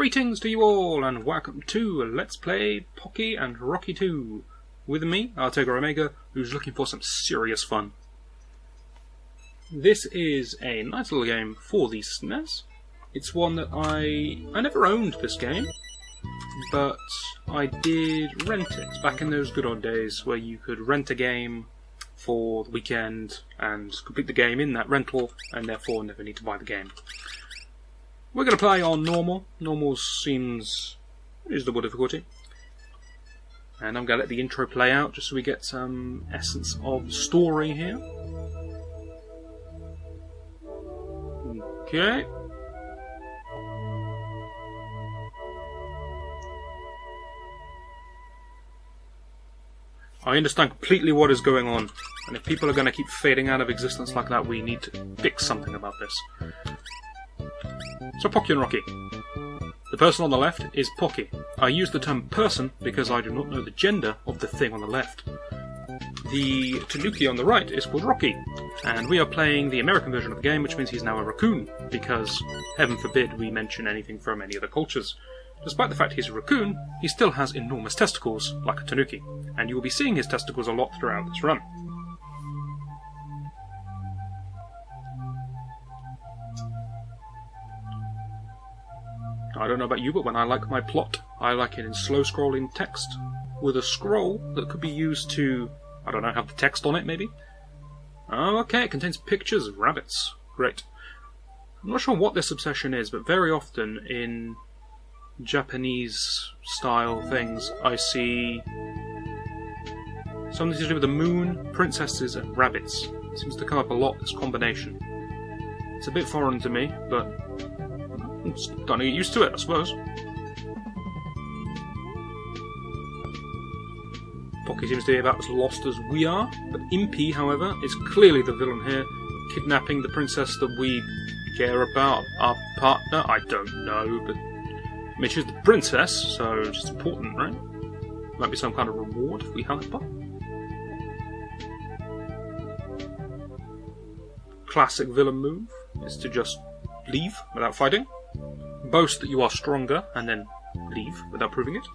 Greetings to you all, and welcome to Let's Play Pocky and Rocky 2. With me, Artega Omega, who's looking for some serious fun. This is a nice little game for the SNES. It's one that I never owned this game, but I did rent it back in those good old days where you could rent a game for the weekend and complete the game in that rental, and therefore never need to buy the game. We're going to play on normal. Normal seems reasonable difficulty. And I'm going to let the intro play out just so we get some essence of story here. Okay. I understand completely what is going on, and if people are going to keep fading out of existence like that, we need to fix something about this. So, Pocky and Rocky. The person on the left is Pocky. I use the term person because I do not know the gender of the thing on the left. The tanuki on the right is called Rocky, and we are playing the American version of the game, which means he's now a raccoon, because, heaven forbid, we mention anything from any other cultures. Despite the fact he's a raccoon, he still has enormous testicles, like a tanuki, and you will be seeing his testicles a lot throughout this run. I don't know about you, but when I like my plot, I like it in slow-scrolling text, with a scroll that could be used to, I don't know, have the text on it, maybe? Oh, okay, it contains pictures of rabbits. Great. I'm not sure what this obsession is, but very often in Japanese-style things, I see something to do with the moon, princesses, and rabbits. It seems to come up a lot, this combination. It's a bit foreign to me, but I'm starting to get used to it, I suppose. Pocky seems to be about as lost as we are, but Impy, however, is clearly the villain here, kidnapping the princess that we care about, our partner. I don't know, but I mean, she's the princess, so she's important, right? Might be some kind of reward if we help her. Classic villain move is to just leave without fighting. Boast that you are stronger, and then leave without proving it.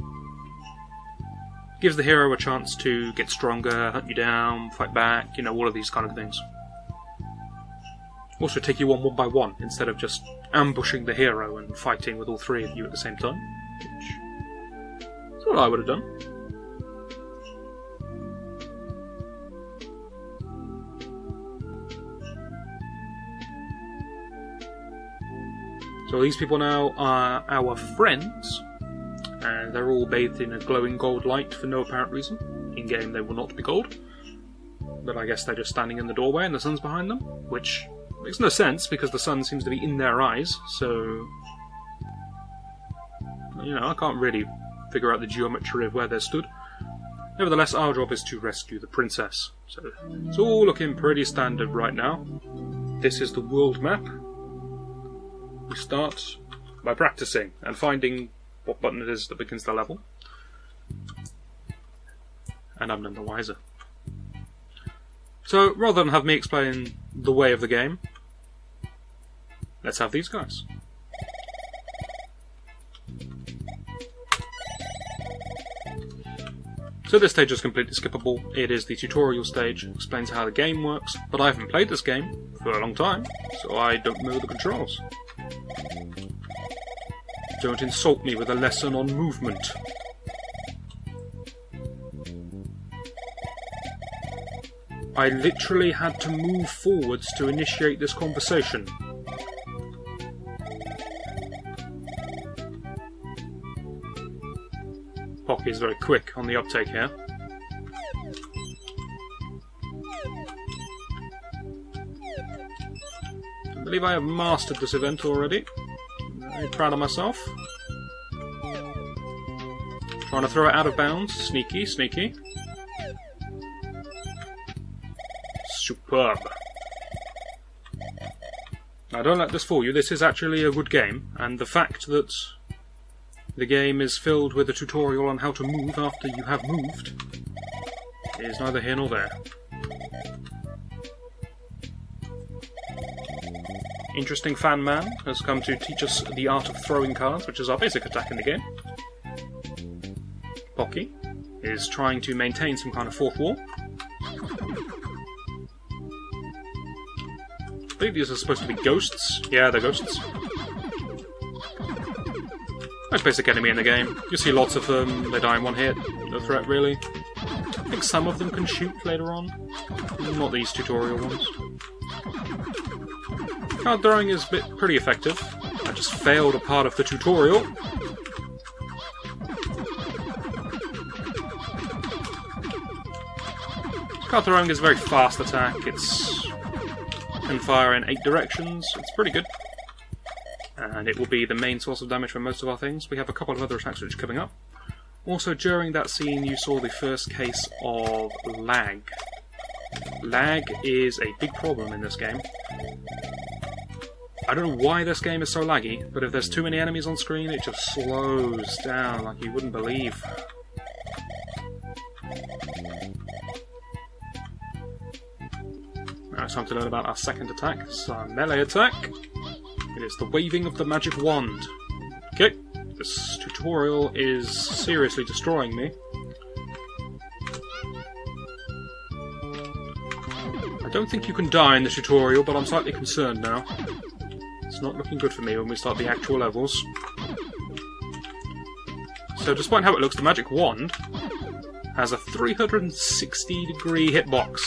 Gives the hero a chance to get stronger, hunt you down, fight back, you know, all of these kind of things. Also take you on one by one, instead of just ambushing the hero and fighting with all three of you at the same time. Which is what I would have done. So these people now are our friends, and they're all bathed in a glowing gold light for no apparent reason. In-game they will not be gold, but I guess they're just standing in the doorway and the sun's behind them, which makes no sense because the sun seems to be in their eyes, so you know, I can't really figure out the geometry of where they stood. Nevertheless, our job is to rescue the princess, so it's all looking pretty standard right now. This is the world map. We start by practicing and finding what button it is that begins the level. And I'm none the wiser. So, rather than have me explain the way of the game, let's have these guys. So this stage is completely skippable. It is the tutorial stage, it explains how the game works, but I haven't played this game for a long time, so I don't know the controls. Don't insult me with a lesson on movement. I literally had to move forwards to initiate this conversation. Pocky is very quick on the uptake here. I believe I have mastered this event already. Very proud of myself. Trying to throw it out of bounds. Sneaky, sneaky. Superb. Now don't let this fool you, this is actually a good game, and the fact that the game is filled with a tutorial on how to move after you have moved is neither here nor there. interesting fan man has come to teach us the art of throwing cards, which is our basic attack in the game. Pocky is trying to maintain some kind of fourth wall. I believe these are supposed to be ghosts. Yeah, they're ghosts. Most basic enemy in the game. You see lots of them, they die in one hit. No threat, really. I think some of them can shoot later on. Not these tutorial ones. Card throwing is pretty effective. I just failed a part of the tutorial. Card throwing is a very fast attack. It's can fire in 8 directions. It's pretty good. And it will be the main source of damage for most of our things. We have a couple of other attacks which are coming up. Also, during that scene you saw the first case of lag. Lag is a big problem in this game. I don't know why this game is so laggy, but if there's too many enemies on screen it just slows down like you wouldn't believe. Now it's time to learn about our second attack. It's our melee attack. It is the waving of the magic wand. Okay, this tutorial is seriously destroying me. I don't think you can die in the tutorial, but I'm slightly concerned now. It's not looking good for me when we start the actual levels. So despite how it looks, the magic wand has a 360-degree hitbox.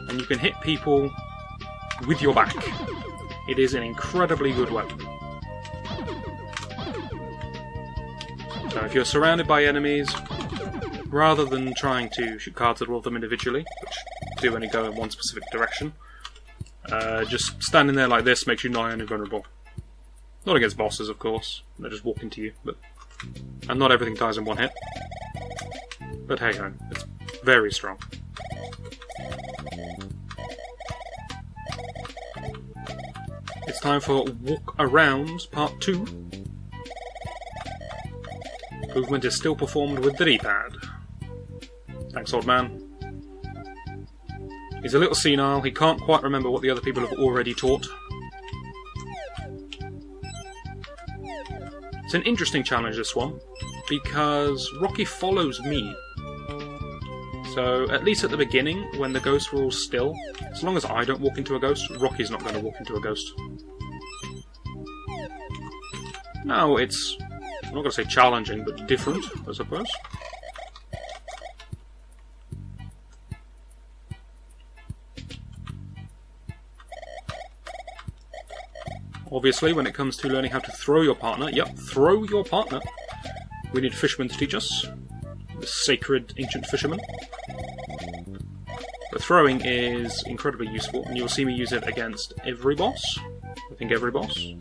And you can hit people with your back. It is an incredibly good weapon. So if you're surrounded by enemies, rather than trying to shoot cards at all of them individually, which do only go in one specific direction, just standing there like this makes you nigh on invulnerable. Not against bosses, of course. They just walk into you, and not everything dies in one hit. But hey ho, it's very strong. It's time for Walk Around Part 2. Movement is still performed with the D-pad. Thanks, old man. He's a little senile, he can't quite remember what the other people have already taught. It's an interesting challenge, this one, because Rocky follows me. So, at least at the beginning, when the ghosts were all still, as long as I don't walk into a ghost, Rocky's not going to walk into a ghost. Now, it's, I'm not going to say challenging, but different, I suppose. Obviously, when it comes to learning how to throw your partner, yep, throw your partner, we need fishermen to teach us. The sacred ancient fisherman. But throwing is incredibly useful, and you'll see me use it against every boss. I think every boss.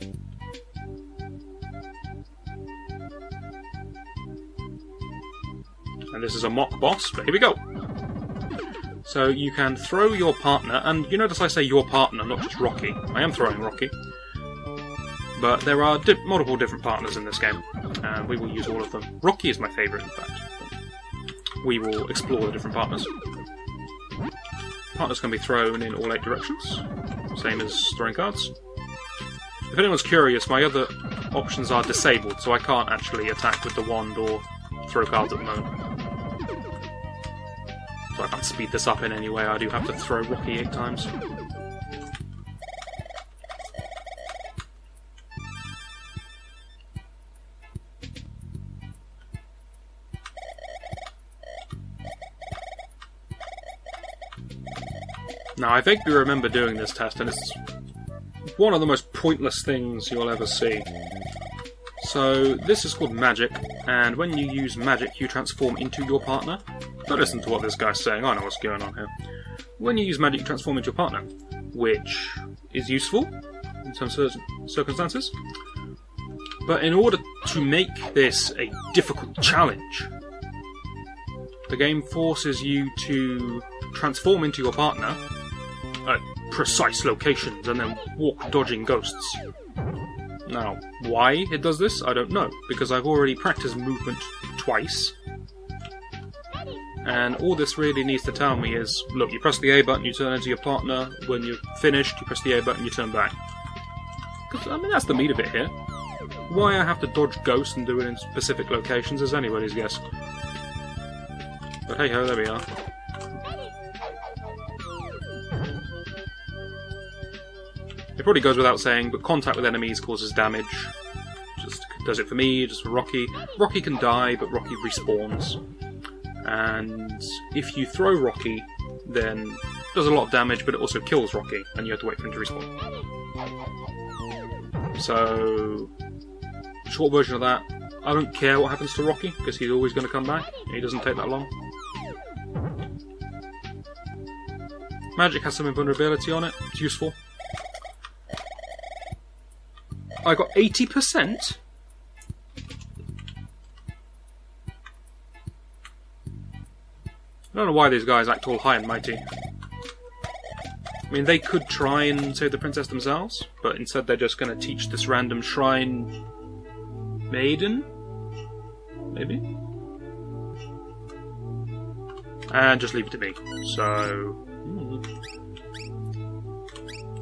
And this is a mock boss, but here we go! So you can throw your partner, and you notice I say your partner, not just Rocky. I am throwing Rocky. But there are multiple different partners in this game, and we will use all of them. Rocky is my favourite, in fact. We will explore the different partners. Partners can be thrown in all 8 directions, same as throwing cards. If anyone's curious, my other options are disabled, so I can't actually attack with the wand or throw cards at the moment. So I can't speed this up in any way, I do have to throw Rocky 8 times. Now, I vaguely remember doing this test, and it's one of the most pointless things you'll ever see. So, this is called magic, and when you use magic, you transform into your partner. Don't listen to what this guy's saying, I know what's going on here. When you use magic, you transform into your partner, which is useful in some circumstances. But in order to make this a difficult challenge, the game forces you to transform into your partner at precise locations and then walk dodging ghosts. Now, why it does this, I don't know, because I've already practiced movement twice. And all this really needs to tell me is, look, you press the A button, you turn into your partner, when you're finished, you press the A button, you turn back. Because, I mean, that's the meat of it here. Why I have to dodge ghosts and do it in specific locations is anybody's guess. But hey ho, there we are. It probably goes without saying, but contact with enemies causes damage. Just does it for me, just for Rocky. Rocky can die, but Rocky respawns. And if you throw Rocky, then it does a lot of damage, but it also kills Rocky, and you have to wait for him to respawn. So, short version of that, I don't care what happens to Rocky, because he's always going to come back. He doesn't take that long. Magic has some invulnerability on it, it's useful. I got 80%? I don't know why these guys act all high and mighty. I mean, they could try and save the princess themselves, but instead they're just going to teach this random shrine maiden? Maybe? And just leave it to me. So...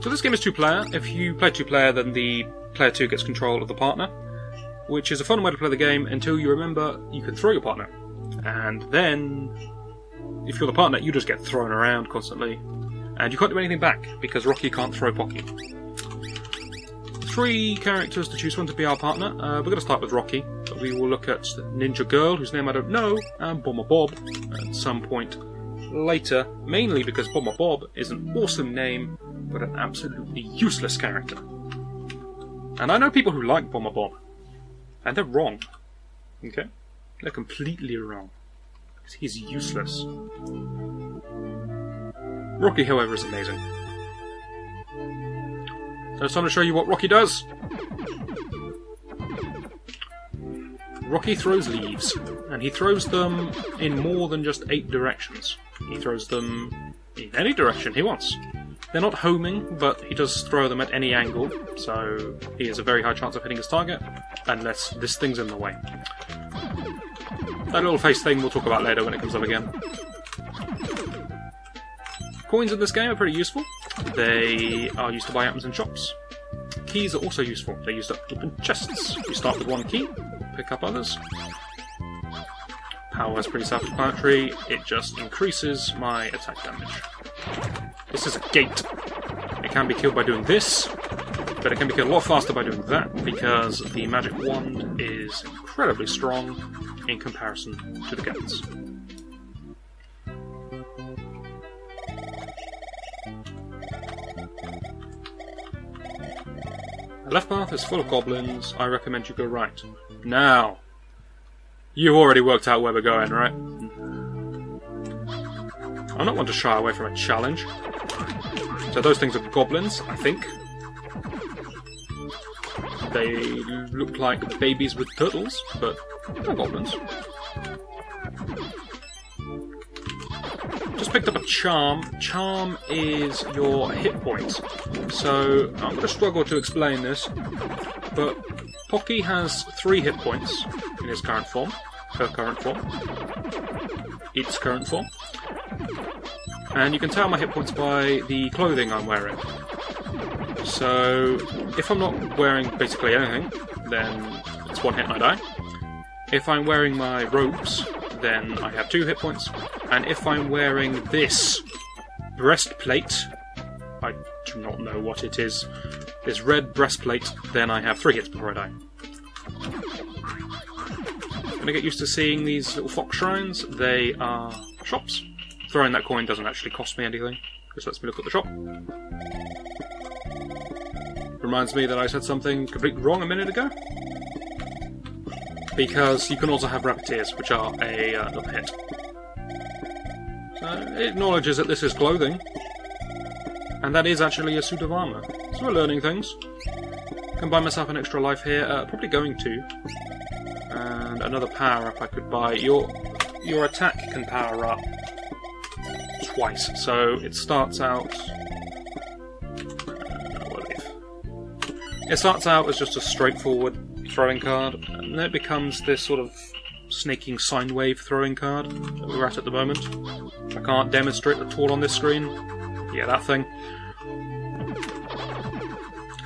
So this game is 2-player. If you play 2-player, then the player 2 gets control of the partner, which is a fun way to play the game until you remember you can throw your partner. And then, if you're the partner, you just get thrown around constantly. And you can't do anything back, because Rocky can't throw Pocky. 3 characters to choose from to be our partner. We're going to start with Rocky. We will look at Ninja Girl, whose name I don't know, and Bomber Bob at some point later, mainly because Bomber Bob is an awesome name, but an absolutely useless character. And I know people who like Bomber Bob, and they're wrong. Okay? They're completely wrong. Because he's useless. Rocky, however, is amazing. So it's time to show you what Rocky does. Rocky throws leaves, and he throws them in more than just 8 directions. He throws them in any direction he wants. They're not homing, but he does throw them at any angle, so he has a very high chance of hitting his target, unless this thing's in the way. That little face thing we'll talk about later when it comes up again. Coins in this game are pretty useful. They are used to buy items in shops. Keys are also useful. They're used to open chests. You start with 1 key, pick up others. Power is pretty self-explanatory. It just increases my attack damage. This is a gate. It can be killed by doing this, but it can be killed a lot faster by doing that, because the magic wand is incredibly strong in comparison to the gates. The left path is full of goblins. I recommend you go right. Now, you've already worked out where we're going, right? I'm not one to shy away from a challenge. So those things are goblins, I think. They look like babies with turtles, but they're goblins. Just picked up a charm. Charm is your hit points. So I'm going to struggle to explain this, but Pocky has 3 hit points in his current form. Her current form. Its current form. And you can tell my hit points by the clothing I'm wearing. So if I'm not wearing basically anything, then it's 1 hit and I die. If I'm wearing my robes, then I have 2 hit points. And if I'm wearing this breastplate, I do not know what it is, this red breastplate, then I have 3 hits before I die. I'm going to get used to seeing these little fox shrines. They are shops. Throwing that coin doesn't actually cost me anything. Just lets me look at the shop. Reminds me that I said something completely wrong a minute ago. Because you can also have rappeteers, which are a little hit. So it acknowledges that this is clothing. And that is actually a suit of armour. So we're learning things. Can buy myself an extra life here. Probably going to. And another power up I could buy. Your attack can power up twice. So it starts out... It starts out as just a straightforward throwing card, and then it becomes this sort of snaking sine wave throwing card that we're at the moment. I can't demonstrate at all on this screen. Yeah, that thing.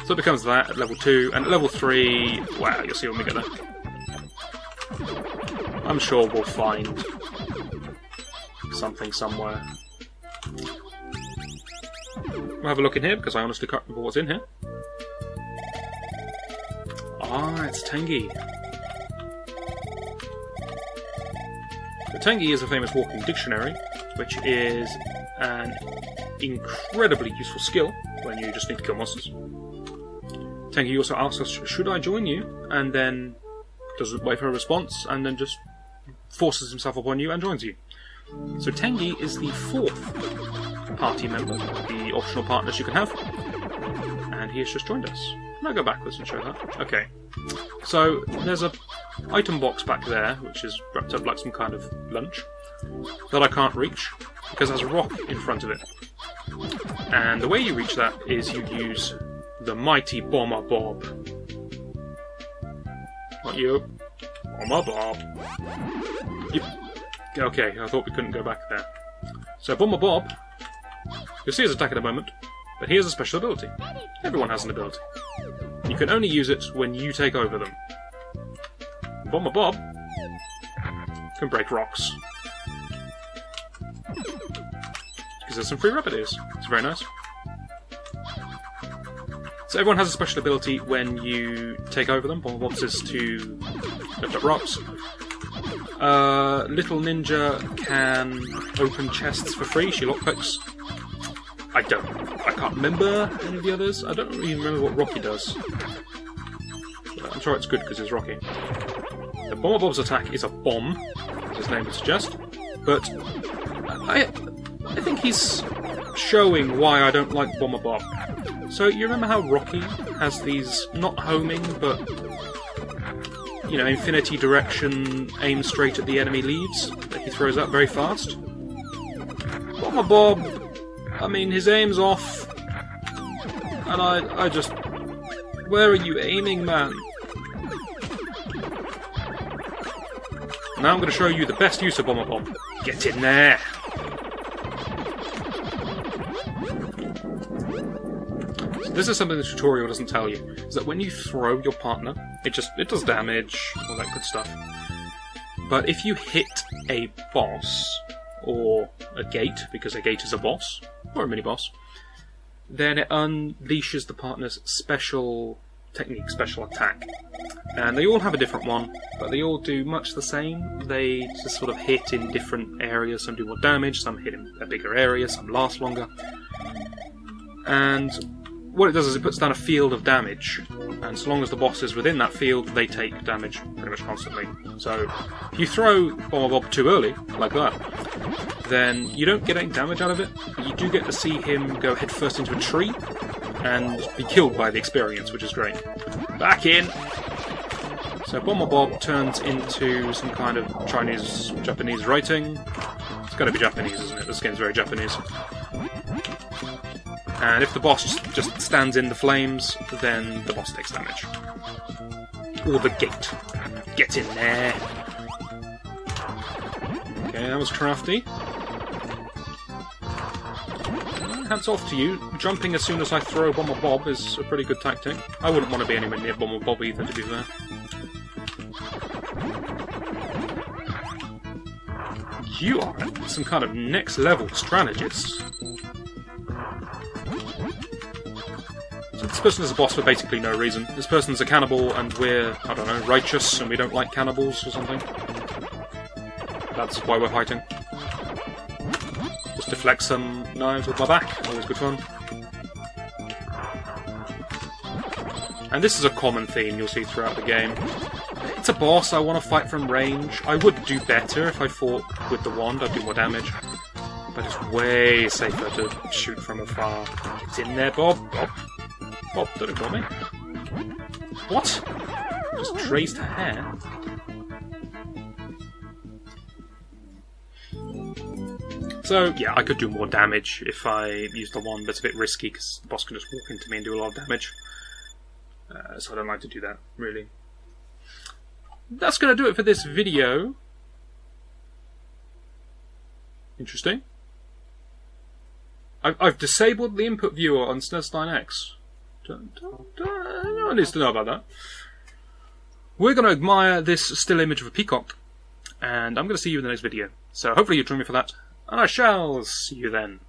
So it becomes that at level 2, and at level 3, wow, you'll see when we get there. I'm sure we'll find something somewhere. We'll have a look in here, because I honestly can't remember what's in here. Ah, it's Tengi. The Tengi is a famous walking dictionary, which is an incredibly useful skill when you just need to kill monsters. Tengi also asks us, should I join you? And then doesn't wait for a response, and then just forces himself upon you and joins you. So Tengi is the 4th party member, the optional partners you can have, and he has just joined us. I'll go backwards and show that. Okay, so there's a item box back there, which is wrapped up like some kind of lunch, that I can't reach, because there's a rock in front of it. And the way you reach that is you use the mighty Bomber Bob. Not you. Bomber Bob. Yep. Okay, I thought we couldn't go back there. So Bomber Bob, you'll see his attack in a moment, but he has a special ability. Everyone has an ability. You can only use it when you take over them. Bomber Bob can break rocks. Because there's some free remedies. It's very nice. So everyone has a special ability when you take over them. Bomber Bob is to lift up rocks. Little Ninja can open chests for free. She lockpicks. I can't remember any of the others. I don't even remember what Rocky does. But I'm sure it's good because it's Rocky. The Bomber Bob's attack is a bomb, as his name would suggest. But I think he's showing why I don't like Bomber Bob. So you remember how Rocky has these, not homing, but, you know, infinity direction, aim straight at the enemy leaves that he throws out very fast? Bomber Bob, I mean, his aim's off, and I just... Where are you aiming, man? Now I'm going to show you the best use of Bomber Bob. Get in there! So this is something the tutorial doesn't tell you, is that when you throw your partner, it does damage, all that good stuff. But if you hit a boss, or a gate, because a gate is a boss, or a mini-boss, then it unleashes the partner's special technique, special attack. And they all have a different one, but they all do much the same. They just sort of hit in different areas. Some do more damage, some hit in a bigger area, some last longer. And what it does is it puts down a field of damage, and so long as the boss is within that field, they take damage pretty much constantly. So if you throw Bomber Bob too early, like that, then you don't get any damage out of it, but you do get to see him go headfirst into a tree and be killed by the experience, which is great. Back in! So Bomber Bob turns into some kind of Chinese, Japanese writing. It's got to be Japanese, isn't it? This game's very Japanese. And if the boss just stands in the flames, then the boss takes damage. Or the gate. Get in there! Okay, that was crafty. Hats off to you. Jumping as soon as I throw Bomber Bob is a pretty good tactic. I wouldn't want to be anywhere near Bomber Bob either, to be fair. You are some kind of next level strategist. So this person is a boss for basically no reason. This person's a cannibal and we're, I don't know, righteous and we don't like cannibals or something. That's why we're fighting. Just deflect some knives with my back, always good fun. And this is a common theme you'll see throughout the game. It's a boss, I want to fight from range. I would do better if I fought with the wand, I'd do more damage. But it's way safer to shoot from afar. It's in there, Bob. Bob. Bob, don't ignore me. What? Just traced hair? So, yeah, I could do more damage if I used the wand, but it's a bit risky because the boss can just walk into me and do a lot of damage. So I don't like to do that, really. That's going to do it for this video. Interesting. I've disabled the input viewer on SNES 9X. No one needs to know about that. We're going to admire this still image of a peacock, and I'm going to see you in the next video. So hopefully you'll join me for that, and I shall see you then.